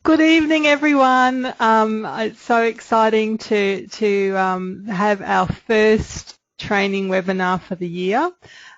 Good evening, everyone. It's so exciting to have our first training webinar for the year.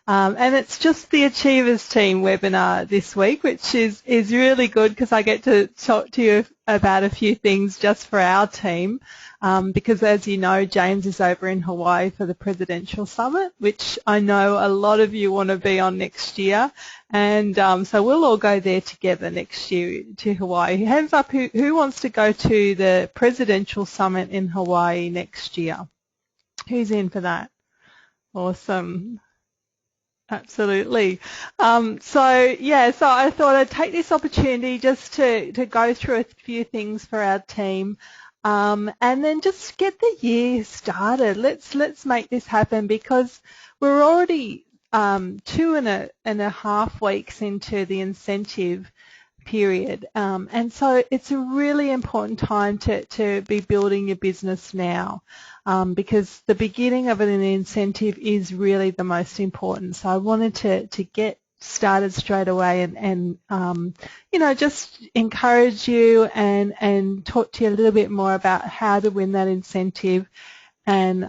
And it's just the Achievers Team webinar this week, which is really good because I get to talk to you about a few things just for our team. Because as you know, James is over in Hawaii for the Presidential Summit, which I know a lot of you want to be on next year. And so we'll all go there together next year to Hawaii. Hands up, who wants to go to the Presidential Summit in Hawaii next year? Who's in for that? Awesome. Absolutely. So I thought I'd take this opportunity just to go through a few things for our team. And then just get the year started. Let's make this happen because we're already 2.5 weeks into the incentive period. And so it's a really important time to be building your business now because the beginning of an incentive is really the most important. So I wanted to get started straight away and just encourage you and talk to you a little bit more about how to win that incentive and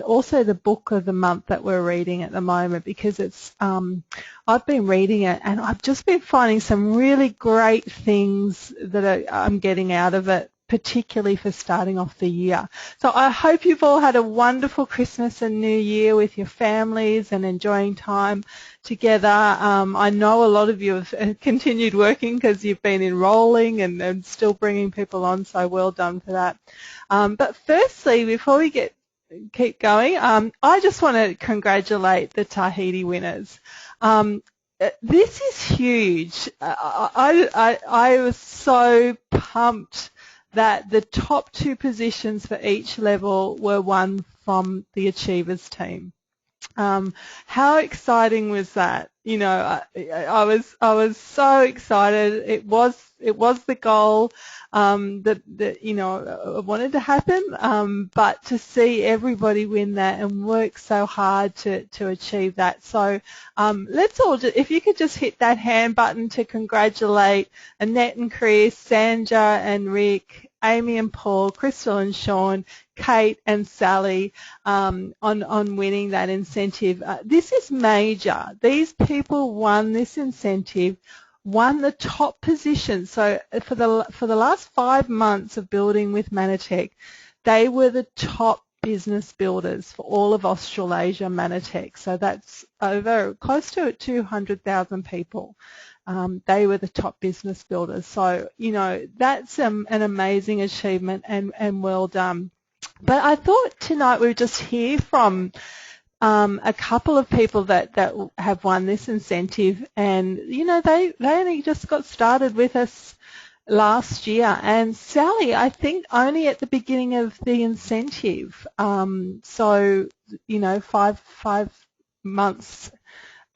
also the book of the month that we're reading at the moment because it's I've been reading it and I've just been finding some really great things that I'm getting out of it, particularly for starting off the year. So I hope you've all had a wonderful Christmas and New Year with your families and enjoying time together. I know a lot of you have continued working because you've been enrolling and still bringing people on, so well done for that. But firstly, before we keep going, I just want to congratulate the Tahiti winners. This is huge. I was so pumped that the top 2 positions for each level were won from the Achievers team. How exciting was that? You know, I was so excited. It was the goal that I wanted to happen, but to see everybody win that and work so hard to achieve that. So let's all if you could just hit that hand button to congratulate Annette and Chris, Sandra and Rick, Amy and Paul, Crystal and Sean, Kate and Sally on winning that incentive. This is major. These people won this incentive, won the top position. So for the last 5 months of building with Manatech, they were the top business builders for all of Australasia Manatech. So that's over close to 200,000 people. They were the top business builders. So, that's an amazing achievement and well done. But I thought tonight we would just hear from a couple of people that have won this incentive, and they only just got started with us last year, and Sally I think only at the beginning of the incentive, so 5 months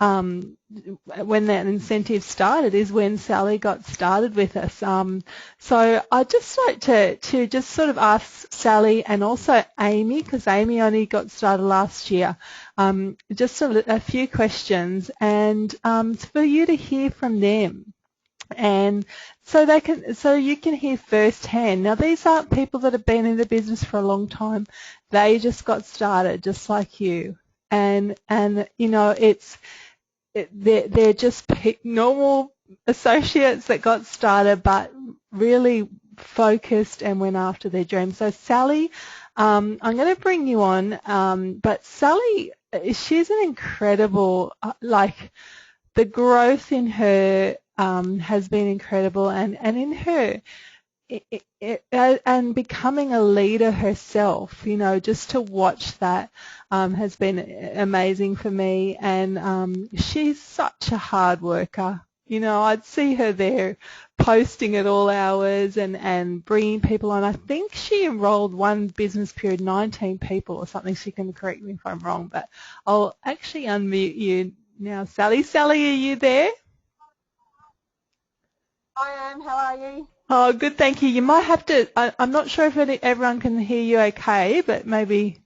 when that incentive started is when Sally got started with us. So I'd just like to just sort of ask Sally and also Amy, because Amy only got started last year, just a few questions and for you to hear from them. And so you can hear firsthand. Now these aren't people that have been in the business for a long time. They just got started just like you. And they're just normal associates that got started but really focused and went after their dreams. So Sally, I'm going to bring you on, but Sally, she's an incredible, the growth in her has been incredible, and in her and becoming a leader herself, just to watch that has been amazing for me. And she's such a hard worker. I'd see her there posting at all hours and bringing people on. I think she enrolled one business period 19 people or something. She can correct me if I'm wrong, but I'll actually unmute you now, Sally. Sally, are you there? I am. How are you? Oh, good, thank you. You might have to, I'm not sure if everyone can hear you okay, but maybe,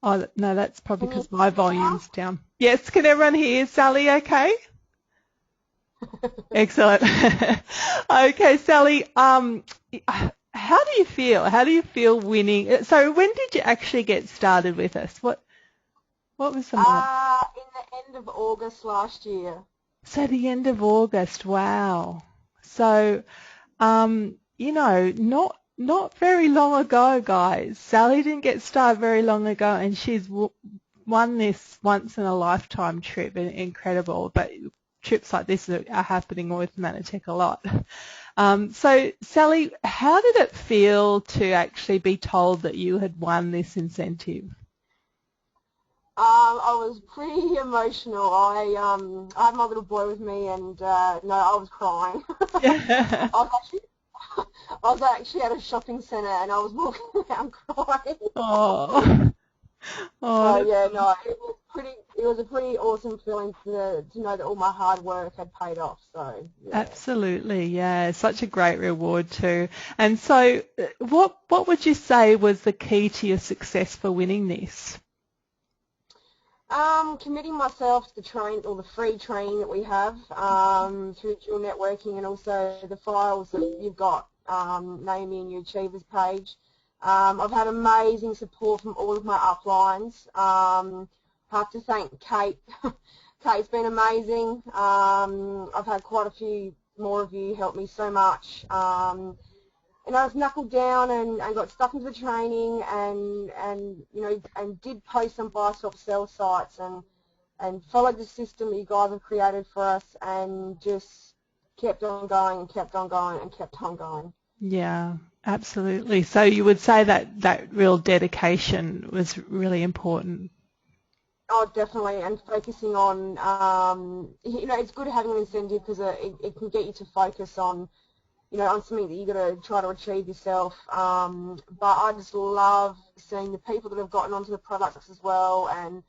oh, no, that's probably because my volume's down. Yes, can everyone hear Sally okay? Excellent. Okay, Sally, how do you feel? How do you feel winning? So when did you actually get started with us? What was the month? In the end of August last year. So the end of August. Wow. So, not very long ago, guys. Sally didn't get started very long ago, and she's won this once in a lifetime trip. Incredible. But trips like this are happening with Manatech a lot. So, Sally, how did it feel to actually be told that you had won this incentive? I was pretty emotional. I had my little boy with me, and no, I was crying. Yeah. I was actually at a shopping centre, and I was walking around crying. Oh. So Oh, yeah, no, it was a pretty awesome feeling to know that all my hard work had paid off. So yeah. absolutely. Yeah. Such a great reward too. And so, what would you say was the key to your success for winning this? Committing myself to the free training that we have through dual networking, and also the files that you've got, Naomi, in your Achievers page. I've had amazing support from all of my uplines. I have to thank Kate. Kate's been amazing. I've had quite a few more of you help me so much. And I was knuckled down and got stuck into the training and did post on buy, swap, sell sites and followed the system that you guys have created for us and just kept on going and kept on going and kept on going. Yeah, absolutely. So you would say that real dedication was really important. Oh, definitely, and focusing on, it's good having an incentive because it can get you to focus on on something that you've got to try to achieve yourself. But I just love seeing the people that have gotten onto the products as well and,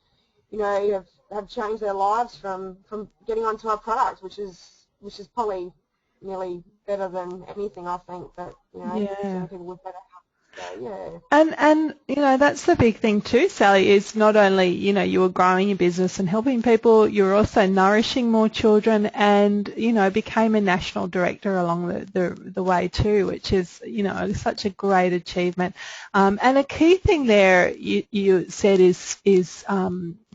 have changed their lives from getting onto our product, which is probably nearly better than anything, I think, that, Yeah. seeing people with better health. So, yeah. And that's the big thing too, Sally, is not only, you were growing your business and helping people, you were also nourishing more children and, became a national director along the way too, which is, such a great achievement. And a key thing there you said is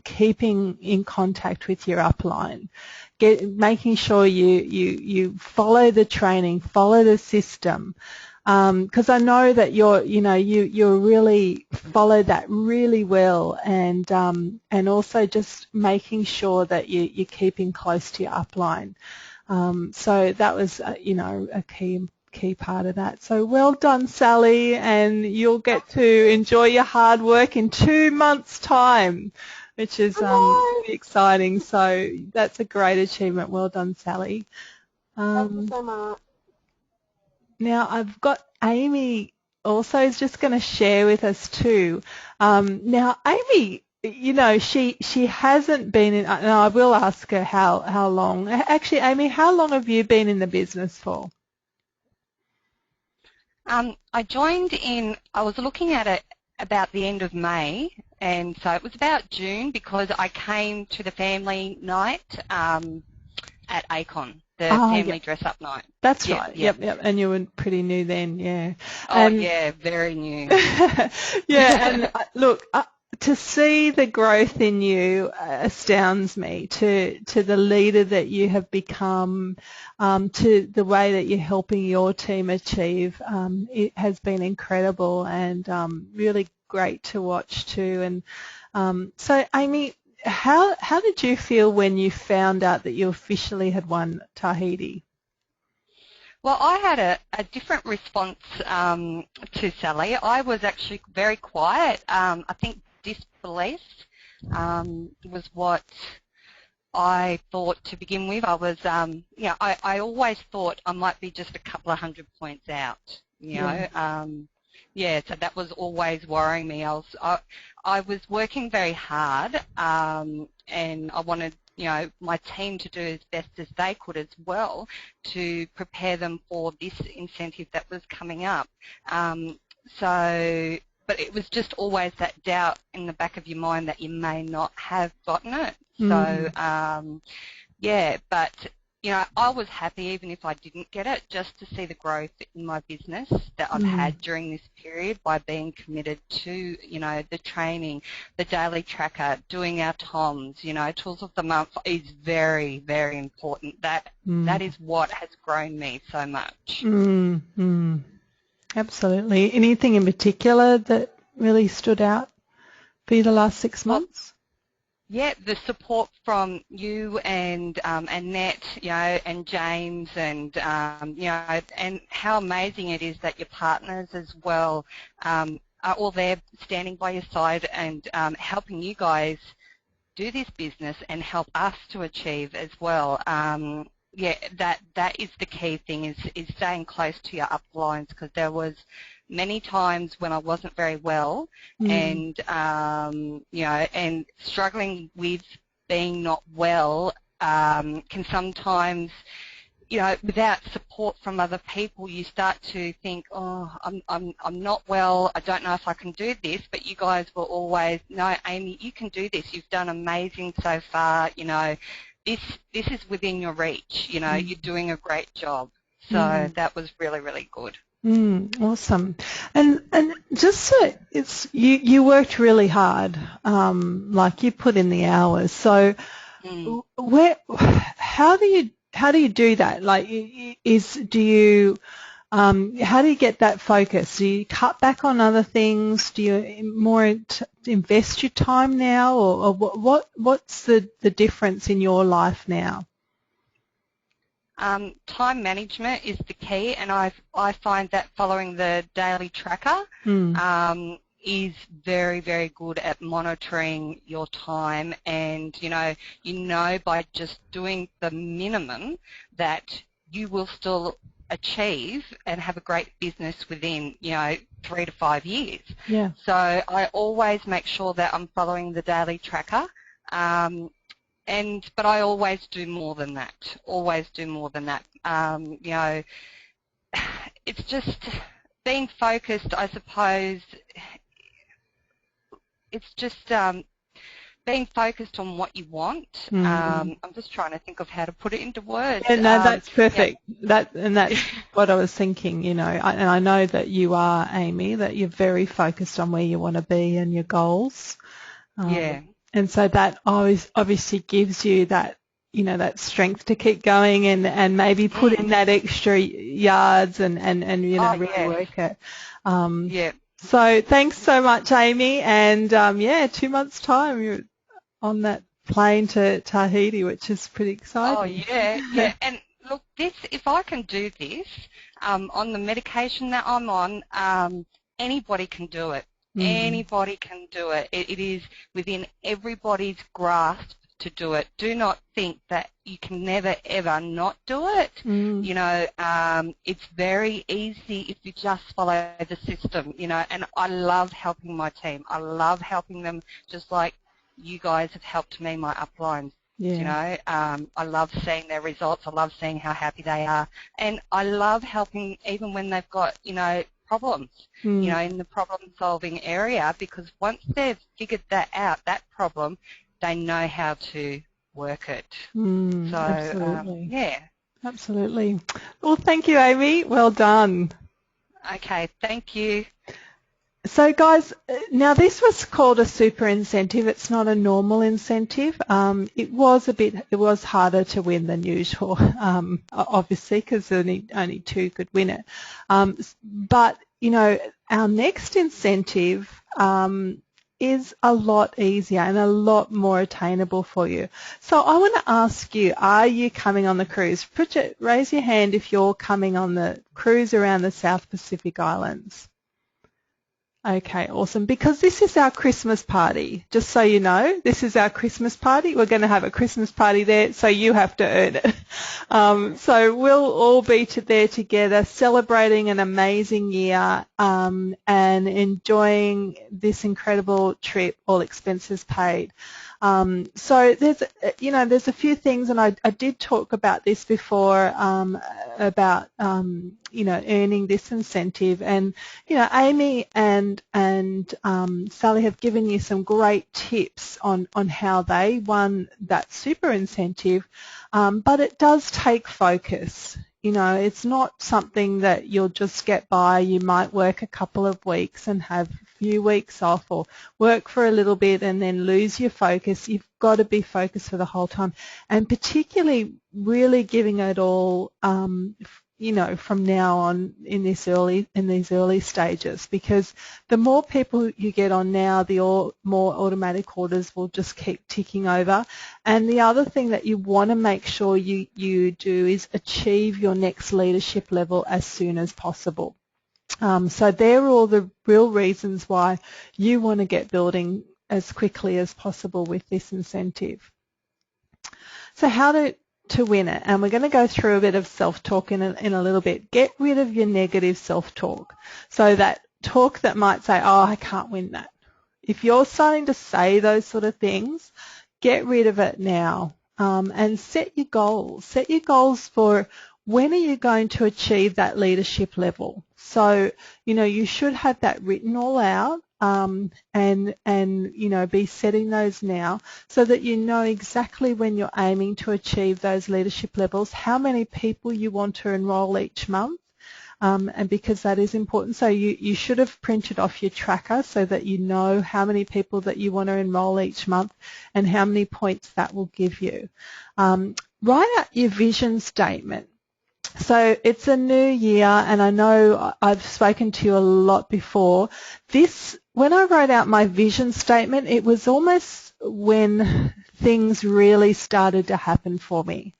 keeping in contact with your upline. Making sure you follow the training, follow the system, because I know that you really follow that really well, and also just making sure that you're keeping close to your upline. So that was a key part of that. So well done, Sally, and you'll get to enjoy your hard work in 2 months' time, which is pretty exciting. So that's a great achievement. Well done, Sally. Thank you so much. Now I've got Amy also is just going to share with us too. Now Amy, she hasn't been in, and I will ask her how long. Actually, Amy, how long have you been in the business for? I joined I was looking at it about the end of May, and so it was about June because I came to the family night at ACON, the family dress-up night. That's right. Yep. And you were pretty new then, yeah. Oh, yeah, very new. Yeah, and look, to see the growth in you astounds me, to the leader that you have become, to the way that you're helping your team achieve. It has been incredible and really great to watch too. And so, Amy, how did you feel when you found out that you officially had won Tahiti? Well, I had a different response to Sally. I was actually very quiet. I think disbelief was what I thought to begin with. I was, I always thought I might be just a couple of 100 points out, so that was always worrying me. I was working very hard, and I wanted, my team to do as best as they could as well to prepare them for this incentive that was coming up. But it was just always that doubt in the back of your mind that you may not have gotten it. So, but you know, I was happy even if I didn't get it, just to see the growth in my business that I've had during this period by being committed to, you know, the training, the daily tracker, doing our TOMs, you know, tools of the month is very, very important. That is what has grown me so much. Absolutely. Anything in particular that really stood out for you the last 6 months? Yeah, the support from you and Annette, you know, and James, and you know, and how amazing it is that your partners as well are all there standing by your side and helping you guys do this business and help us to achieve as well. Yeah, that is the key thing, is staying close to your uplines, because there was many times when I wasn't very well and, you know, and struggling with being not well can sometimes, you know, without support from other people, you start to think, oh, I'm not well, I don't know if I can do this, but you guys were always, no, Amy, you can do this, you've done amazing so far, you know, this is within your reach, you know, you're doing a great job. So that was really, really good. Awesome. And just so it's you worked really hard, like you put in the hours. So how do you do that? Like, how do you get that focus? Do you cut back on other things? Do you more invest your time now, or what's the difference in your life now? Time management is the key, and I find that following the daily tracker is very, very good at monitoring your time, and you know by just doing the minimum that you will still achieve and have a great business within 3 to 5 years. Yeah. So I always make sure that I'm following the daily tracker. But I always do more than that. You know, it's just being focused, I suppose. It's just being focused on what you want. I'm just trying to think of how to put it into words. Yeah, no, that's perfect. Yeah. That's what I was thinking. You know, and I know that you are, Amy, that you're very focused on where you want to be and your goals. Yeah. And so that always obviously gives you that, you know, that strength to keep going and maybe put in that extra yards and you know, really work it. Yeah. So thanks so much, Amy. And 2 months' time you're on that plane to Tahiti, which is pretty exciting. Oh, yeah, yeah. And look, if I can do this on the medication that I'm on, anybody can do it. Anybody can do it. It is within everybody's grasp to do it. Do not think that you can never, ever not do it. You know, it's very easy if you just follow the system, you know, and I love helping my team. I love helping them just like you guys have helped me, my uplines. Yeah. You know, I love seeing their results. I love seeing how happy they are. And I love helping even when they've got, you know, problems, you know, in the problem-solving area, because once they've figured that out, that problem, they know how to work it. So, absolutely. Yeah. Absolutely. Well, thank you, Amy. Well done. Okay, thank you. So, guys, now this was called a super incentive. It's not a normal incentive. It was harder to win than usual, obviously, because only 2 could win it. But, you know, our next incentive is a lot easier and a lot more attainable for you. So I want to ask you, are you coming on the cruise? Raise your hand if you're coming on the cruise around the South Pacific Islands. Okay, awesome. Because this is our Christmas party, just so you know, this is our Christmas party. We're going to have a Christmas party there, so you have to earn it. So we'll all be there together celebrating an amazing year and enjoying this incredible trip, all expenses paid. So there's a few things, and I did talk about this before, about you know, earning this incentive. And you know, Amy and Sally have given you some great tips on how they won that super incentive, but it does take focus. You know, it's not something that you'll just get by. You might work a couple of weeks and have a few weeks off, or work for a little bit and then lose your focus. You've got to be focused for the whole time, and particularly really giving it all, you know, from now on in these early stages, because the more people you get on now, the more automatic orders will just keep ticking over. And the other thing that you want to make sure you do is achieve your next leadership level as soon as possible. So they're all the real reasons why you want to get building as quickly as possible with this incentive. So how to win it, and we're going to go through a bit of self-talk in a little bit. Get rid of your negative self-talk. So that talk that might say, oh, I can't win that. If you're starting to say those sort of things, get rid of it now, and set your goals. Set your goals for when are you going to achieve that leadership level. So, you know, you should have that written all out, and you know, be setting those now so that you know exactly when you're aiming to achieve those leadership levels, how many people you want to enroll each month, and because that is important. So you should have printed off your tracker so that you know how many people that you want to enroll each month and how many points that will give you. Write out your vision statement. So it's a new year, and I know I've spoken to you a lot before. When I wrote out my vision statement, it was almost when things really started to happen for me.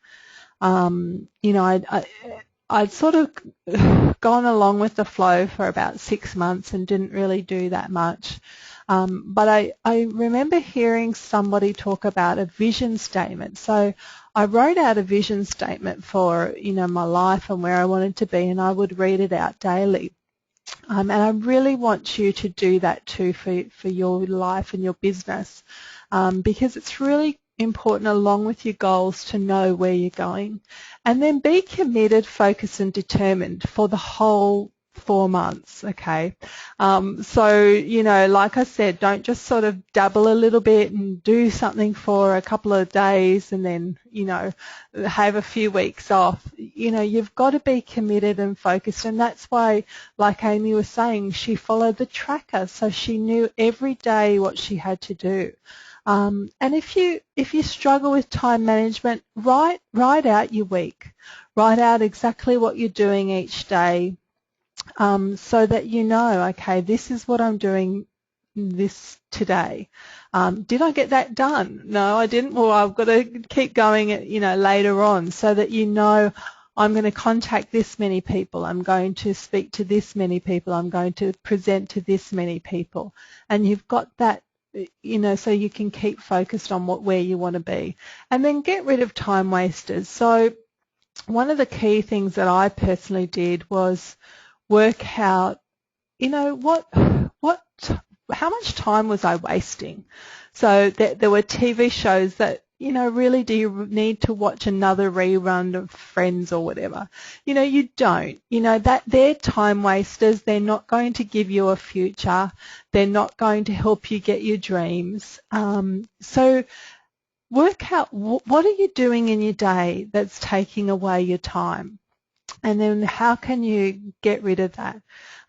You know, I'd sort of gone along with the flow for about 6 months and didn't really do that much. But I remember hearing somebody talk about a vision statement. So I wrote out a vision statement for, you know, my life and where I wanted to be, and I would read it out daily. And I really want you to do that too for your life and your business, because it's really important, along with your goals, to know where you're going. And then be committed, focused and determined for the whole 4 months, okay? So, you know, like I said, don't just sort of dabble a little bit and do something for a couple of days and then, you know, have a few weeks off. You know, you've got to be committed and focused, and that's why, like Amy was saying, she followed the tracker, so she knew every day what she had to do. And if you struggle with time management, write out your week. Write out exactly what you're doing each day, so that you know, okay, this is what I'm doing this today. Did I get that done? No, I didn't. Well, I've got to keep going, you know, later on, so that you know, I'm going to contact this many people, I'm going to speak to this many people, I'm going to present to this many people. And you've got that, you know, so you can keep focused on where you want to be. And then get rid of time wasters. So one of the key things that I personally did was work out, you know, how much time was I wasting? So there were TV shows that, you know, really, do you need to watch another rerun of Friends or whatever? You know, you don't. You know, that they're time wasters. They're not going to give you a future. They're not going to help you get your dreams. So work out what are you doing in your day that's taking away your time, and then how can you get rid of that?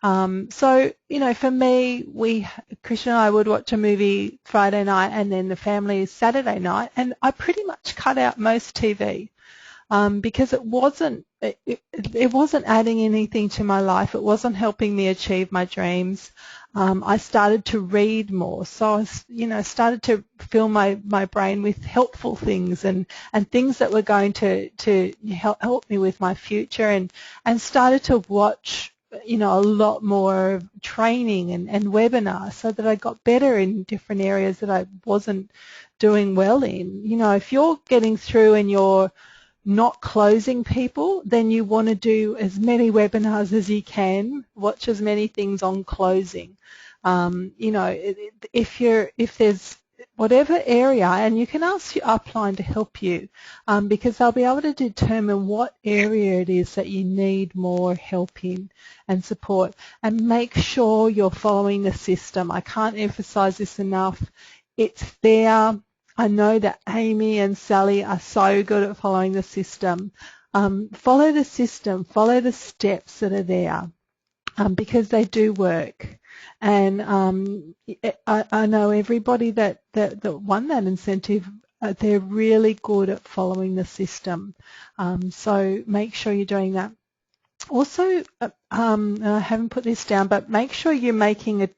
So, you know, for me, Christian and I would watch a movie Friday night and then the family Saturday night, and I pretty much cut out most TV, because it wasn't adding anything to my life. It wasn't helping me achieve my dreams. I started to read more, so I, you know, started to fill my brain with helpful things and things that were going to help me with my future, and started to watch, you know, a lot more training and webinars, so that I got better in different areas that I wasn't doing well in. You know, if you're getting through and you're not closing people, then you want to do as many webinars as you can, watch as many things on closing. You know, if there's whatever area, and you can ask your upline to help you because they'll be able to determine what area it is that you need more help in and support, and make sure you're following the system. I can't emphasize this enough. It's there. I know that Amy and Sally are so good at following the system. Follow the system, follow the steps that are there because they do work. And I know everybody that won that incentive, they're really good at following the system. So make sure you're doing that. Also, and I haven't put this down, but make sure you're making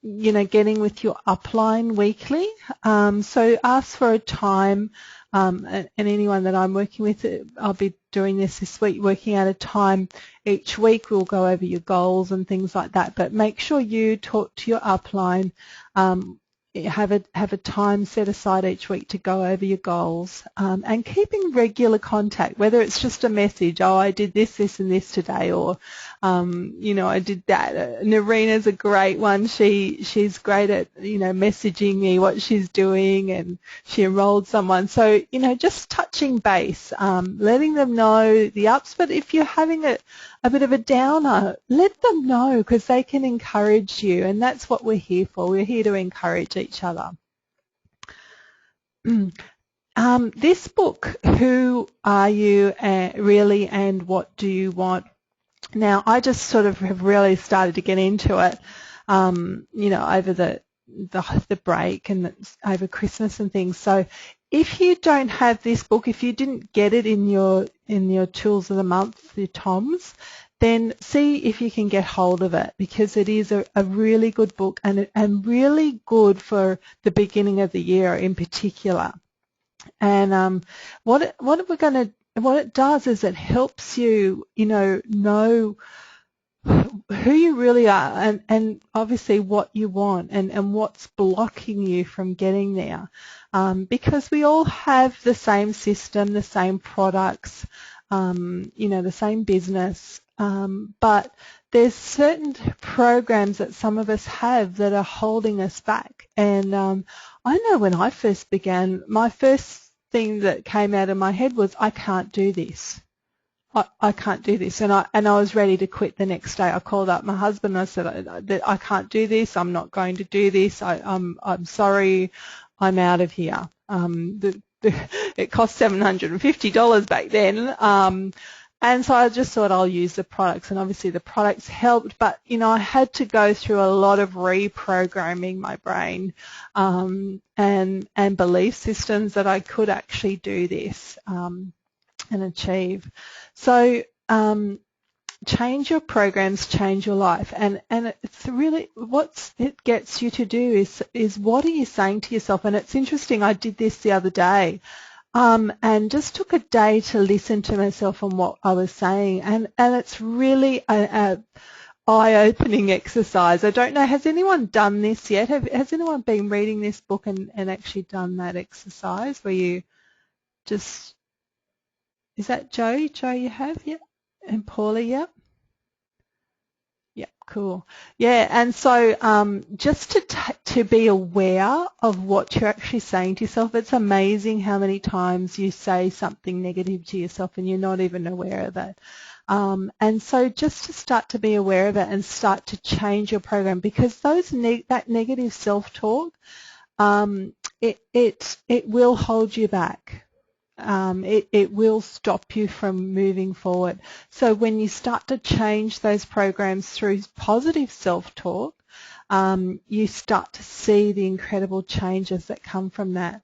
getting with your upline weekly. So ask for a time, and anyone that I'm working with, I'll be doing this week, working out a time each week. We'll go over your goals and things like that, but make sure you talk to your upline, have a time set aside each week to go over your goals, and keep in regular contact, whether it's just a message, oh, I did this, this and this today, or I did that. Narina's a great one. She's great at messaging me what she's doing, and she enrolled someone. So just touching base, letting them know the ups, but if you're having a bit of a downer, let them know, because they can encourage you, and that's what we're here for. We're here to encourage each other. This book, Who Are You Really and What Do You Want? Now, I just sort of have really started to get into it, over the break and over Christmas and things. So if you don't have this book, if you didn't get it in your Tools of the Month, your TOMS, then see if you can get hold of it, because it is a really good book and really good for the beginning of the year in particular. And what it does is it helps you, know who you really are, and obviously what you want, and what's blocking you from getting there. Because we all have the same system, the same products, the same business, but there's certain programs that some of us have that are holding us back. And I know when I first began, my first thing that came out of my head was, I can't do this. I can't do this, and I was ready to quit the next day. I called up my husband and I said, I can't do this. I'm not going to do this. I'm sorry. I'm out of here. It cost $750 back then, and so I just thought I'll use the products, and obviously the products helped. But I had to go through a lot of reprogramming my brain and belief systems that I could actually do this and achieve. So change your programs, change your life, and it's really what it gets you to do is what are you saying to yourself? And it's interesting, I did this the other day, and just took a day to listen to myself and what I was saying, and it's really a eye-opening exercise. I don't know, has anyone done this yet? Has anyone been reading this book and actually done that exercise where you just, is that Joe? Joe, you have? Yep. And Paula, yep. Yep, cool. Yeah, and so just to be aware of what you're actually saying to yourself. It's amazing how many times you say something negative to yourself and you're not even aware of it. And so just to start to be aware of it and start to change your program, because that negative self-talk, it will hold you back. It will stop you from moving forward. So when you start to change those programs through positive self-talk, you start to see the incredible changes that come from that.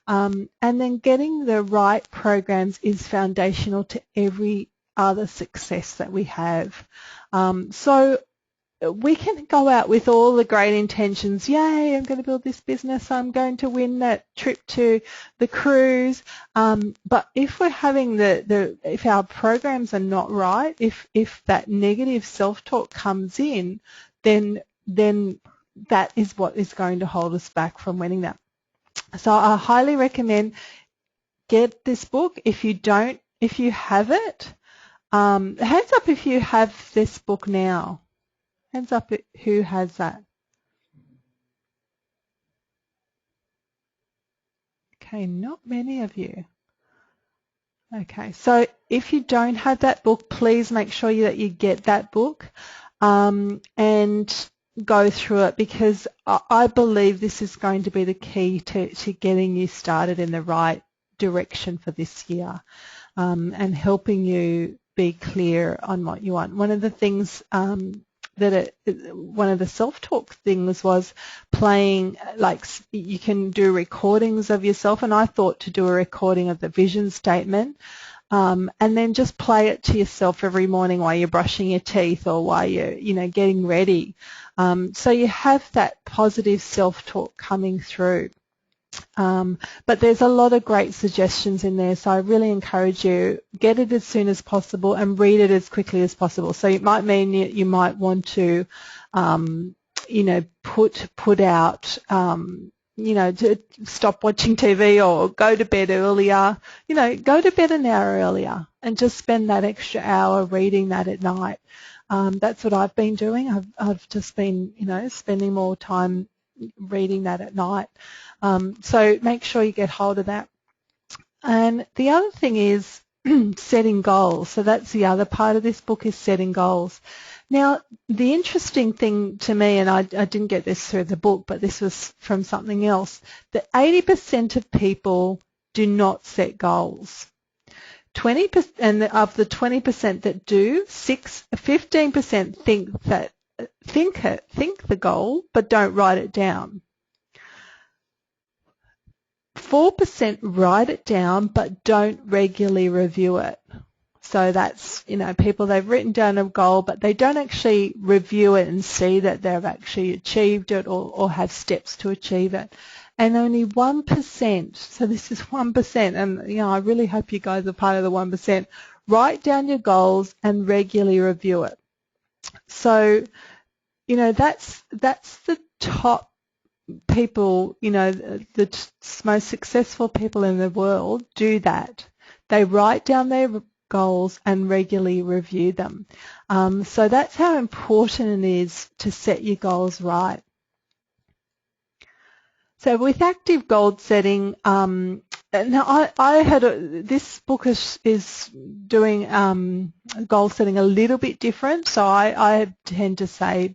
And then getting the right programs is foundational to every other success that we have. So we can go out with all the great intentions. Yay, I'm going to build this business. I'm going to win that trip to the cruise. But if we're having if our programs are not right, if that negative self-talk comes in, then that is what is going to hold us back from winning that. So I highly recommend get this book. If you have it, hands up if you have this book now. Hands up who has that. Okay, not many of you. Okay, so if you don't have that book, please make sure that you get that book and go through it, because I believe this is going to be the key to getting you started in the right direction for this year and helping you be clear on what you want. One of the things one of the self-talk things was playing, like you can do recordings of yourself, and I thought to do a recording of the vision statement and then just play it to yourself every morning while you're brushing your teeth or while you're getting ready. So you have that positive self-talk coming through. But there's a lot of great suggestions in there, so I really encourage you, get it as soon as possible and read it as quickly as possible. So it might mean you might want to, put out, to stop watching TV or go to bed earlier. Go to bed an hour earlier and just spend that extra hour reading that at night. That's what I've been doing. I've just been, spending more time reading that at night. So make sure you get hold of that. And the other thing is setting goals. So that's the other part of this book, is setting goals. Now, the interesting thing to me, and I didn't get this through the book, but this was from something else, that 80% of people do not set goals. 20%, and of the 20% that do, 15% think the goal but don't write it down. 4% write it down but don't regularly review it. So that's, people, they've written down a goal but they don't actually review it and see that they've actually achieved it or have steps to achieve it. And only 1%, so this is 1%, and I really hope you guys are part of the 1%, write down your goals and regularly review it. So, that's the top people, the most successful people in the world do that. They write down their goals and regularly review them. So that's how important it is to set your goals right. So with active goal setting, now this book is doing goal setting a little bit different. So I tend to say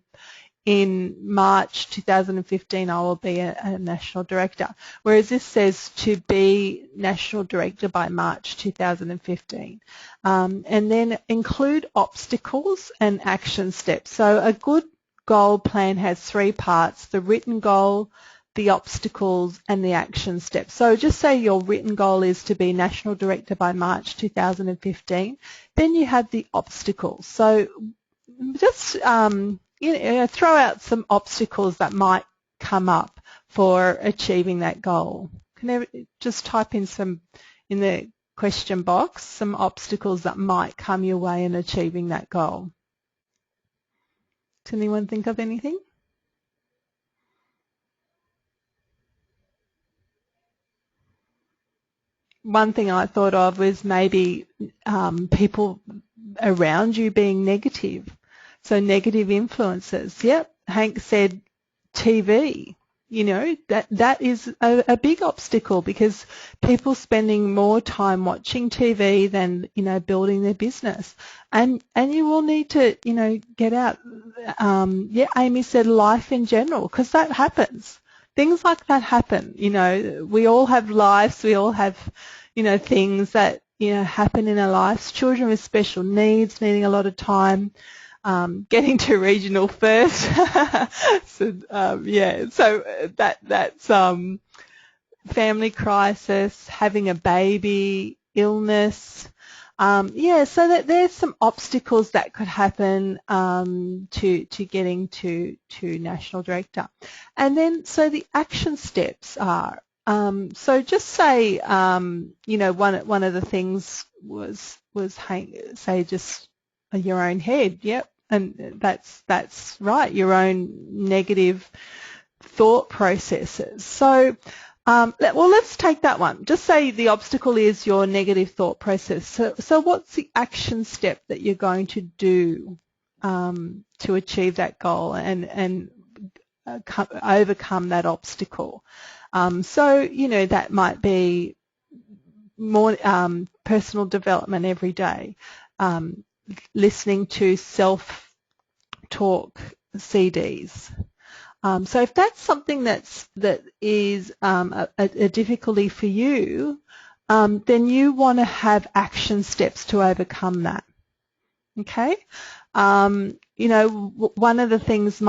in March 2015 I will be a national director, whereas this says to be national director by March 2015. And then include obstacles and action steps. So a good goal plan has 3 parts: the written goal, the obstacles and the action steps. So just say your written goal is to be national director by March 2015. Then you have the obstacles. So just throw out some obstacles that might come up for achieving that goal. Can you just type in some in the question box, some obstacles that might come your way in achieving that goal? Does anyone think of anything? One thing I thought of was maybe people around you being negative. So negative influences. Yep, Hank said TV. That is a big obstacle, because people spending more time watching TV than, building their business. And you will need to, get out. Amy said life in general, because that happens. Things like that happen. We all have lives. We all have, things that, happen in our lives. Children with special needs, needing a lot of time, getting to regional first. So that's family crisis, having a baby, illness. So that there's some obstacles that could happen to getting to national director. And then so the action steps are, so just say one of the things was say just your own head. Yep, and that's right, your own negative thought processes. So let's take that one. Just say the obstacle is your negative thought process. So what's the action step that you're going to do to achieve that goal and overcome that obstacle? So, you know, that might be more personal development every day, listening to self-talk CDs. So if that's something that is a difficulty for you, then you want to have action steps to overcome that. Okay? You know, one of the things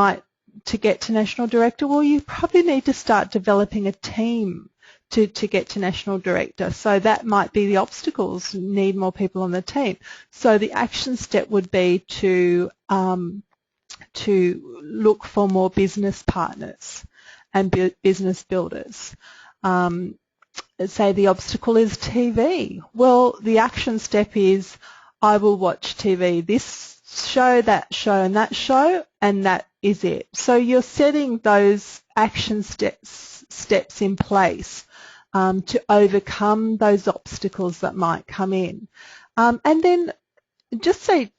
to get to National Director, well, you probably need to start developing a team to get to National Director. So that might be the obstacles, need more people on the team. So the action step would be to look for more business partners and business builders. Say the obstacle is TV. Well, the action step is I will watch TV, this show, that show, and that show, and that is it. So you're setting those action steps in place to overcome those obstacles that might come in. And then just say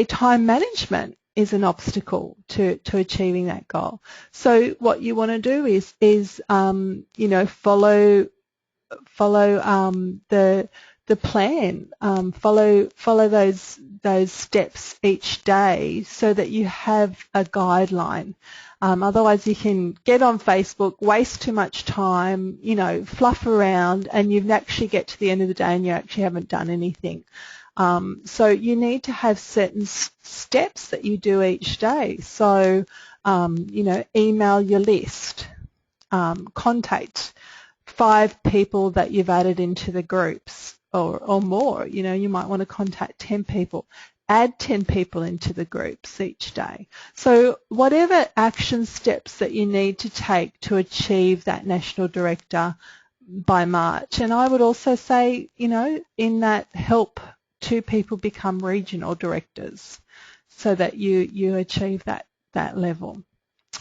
time management is an obstacle to achieving that goal. So what you want to do is you know, follow the plan, follow those steps each day so that you have a guideline. Otherwise you can get on Facebook, waste too much time, you know, fluff around, and you actually get to the end of the day and you actually haven't done anything. So you need to have certain steps that you do each day. So, you know, email your list, contact 5 people that you've added into the groups or more. You know, you might want to contact 10 people. Add 10 people into the groups each day. So whatever action steps that you need to take to achieve that National Director by March. And I would also say, you know, in that help 2 people become regional directors so that you achieve that level.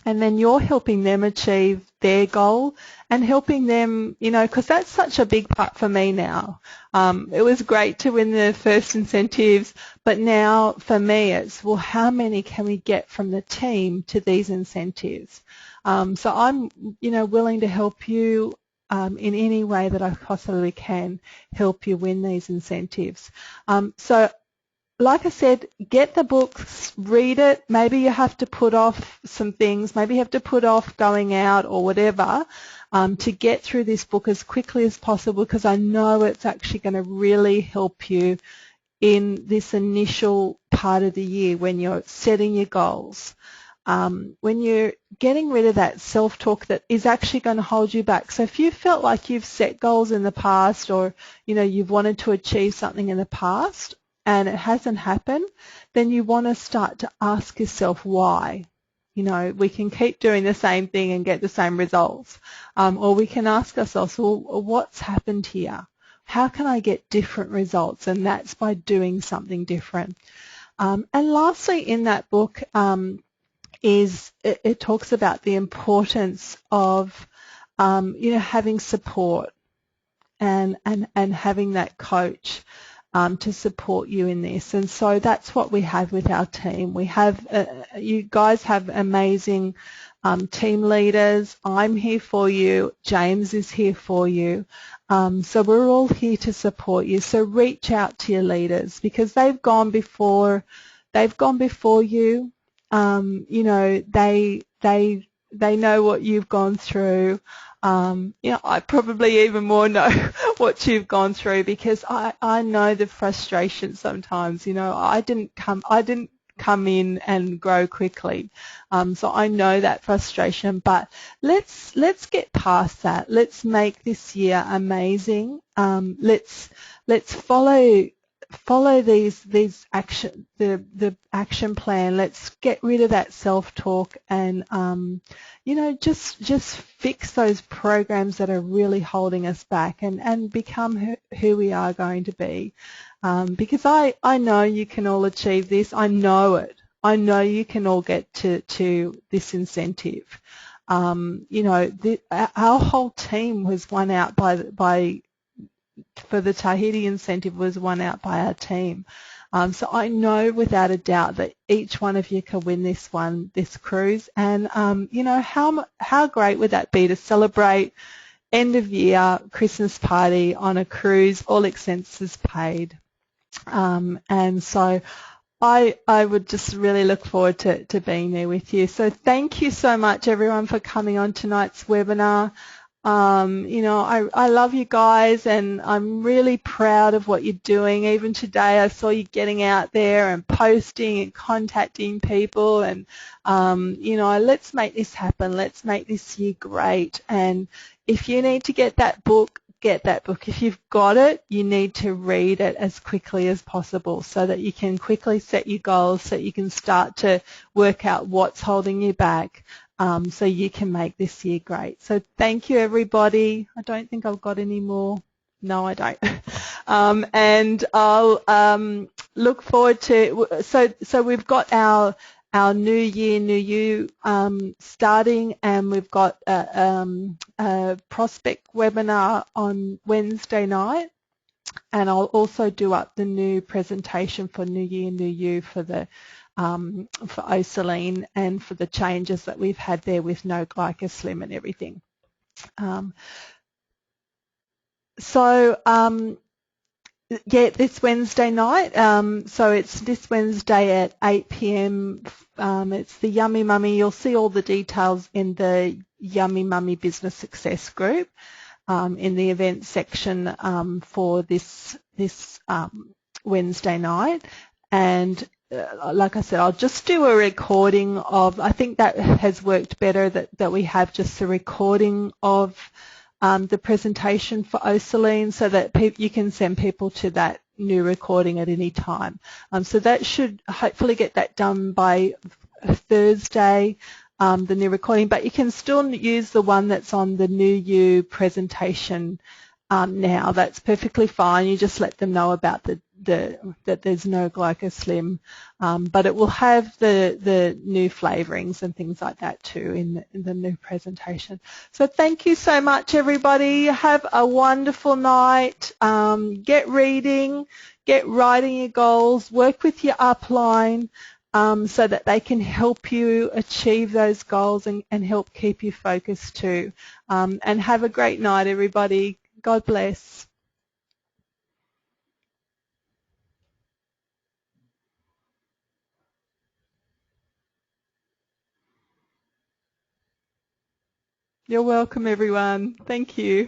And then you're helping them achieve their goal and helping them, you know, because that's such a big part for me now. It was great to win the first incentives, but now for me it's, well, how many can we get from the team to these incentives? So I'm, you know, willing to help you in any way that I possibly can help you win these incentives. So like I said, get the books, read it. Maybe you have to put off some things. Maybe you have to put off going out or whatever to get through this book as quickly as possible, because I know it's actually going to really help you in this initial part of the year when you're setting your goals. When you're getting rid of that self-talk that is actually going to hold you back. So if you felt like you've set goals in the past, or, you know, you've wanted to achieve something in the past, and it hasn't happened, then you want to start to ask yourself why. You know, we can keep doing the same thing and get the same results. Or we can ask ourselves, well, what's happened here? How can I get different results? And that's by doing something different. And lastly, in that book it talks about the importance of, you know, having support and having that coach to support you in this. And so that's what we have with our team. We have, you guys have amazing team leaders. I'm here for you. James is here for you. So we're all here to support you. So reach out to your leaders, because they've gone before you. You know, they know what you've gone through. You know, I probably even more know what you've gone through, because I know the frustration sometimes. You know, I didn't come in and grow quickly, so I know that frustration. But let's get past that. Let's make this year amazing. Let's follow these action the action plan. Let's get rid of that self-talk and you know, just fix those programs that are really holding us back and become who we are going to be. Because I know you can all achieve this. I know it. I know you can all get to this incentive. You know, our whole team was won out for the Tahiti incentive was won out by our team. So I know without a doubt that each one of you can win this cruise. And you know, how great would that be to celebrate end of year Christmas party on a cruise, all expenses paid. And so I would just really look forward to being there with you. So thank you so much, everyone, for coming on tonight's webinar. You know, I love you guys, and I'm really proud of what you're doing. Even today I saw you getting out there and posting and contacting people, and you know, let's make this happen. Let's make this year great. And if you need to get that book, get that book. If you've got it, you need to read it as quickly as possible so that you can quickly set your goals, so you can start to work out what's holding you back, so you can make this year great. So thank you, everybody. I don't think I've got any more. No, I don't. And I'll look forward to, so we've got our New Year, New You starting, and we've got a prospect webinar on Wednesday night, and I'll also do up the new presentation for New Year, New You for the for Osaline and for the changes that we've had there with no GlycoSlim and everything. Yeah, this Wednesday night, so it's this Wednesday at 8 p.m. It's the Yummy Mummy. You'll see all the details in the Yummy Mummy Business Success Group in the events section for this Wednesday night. And like I said, I'll just do a recording of, I think that has worked better, that we have just a recording of the presentation for Osaline, so that you can send people to that new recording at any time. So that should hopefully get that done by Thursday, the new recording, but you can still use the one that's on the New You presentation now. That's perfectly fine. You just let them know about that there's no GlycoSlim, but it will have the new flavorings and things like that too in the new presentation. So thank you so much, everybody. Have a wonderful night. Get reading, get writing your goals, work with your upline so that they can help you achieve those goals and help keep you focused too. And have a great night, everybody. God bless. You're welcome, everyone. Thank you.